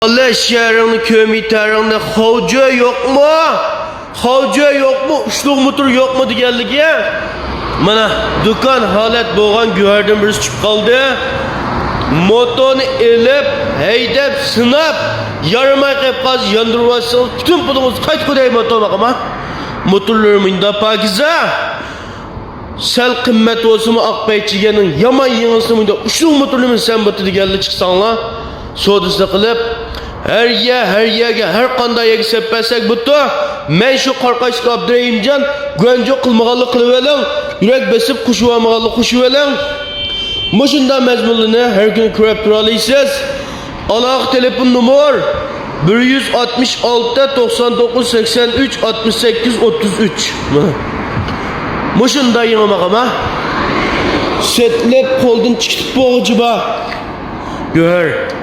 Allah şehrini kömiterini hoca yok mu? Hoca yok mu? Üçlük motor yok mu diyenligi? Mana dükkan halet boğan gördüm birisi çıkıp kaldı. Motorunu elip, heydep, sınap, yarımay kepkaz yandırıvarsınız. Bütün pulunuz kaç kudayı motor bakama? Motorlarımın da pakize. Sel kımmet olsun mu akbayçigenin yaman yığılsın mıydı? Üçlük motorlarımın sen batı geldi çıksanla. Sodası kılıp her yerge her kanda yegi seppesek buttu. Men şu korkaçlı Abdurrahimcan güvence kılmağalı kılıvelen yürek besip kuşuvamağalı kuşuvelen Muşunda mezmunluğunu her gün körep duralıysiz. Allah telefon numar 166 99 83 68 33. Muşunda yığılmak ama setlep koldun çıkıp boğucu ba. Gör.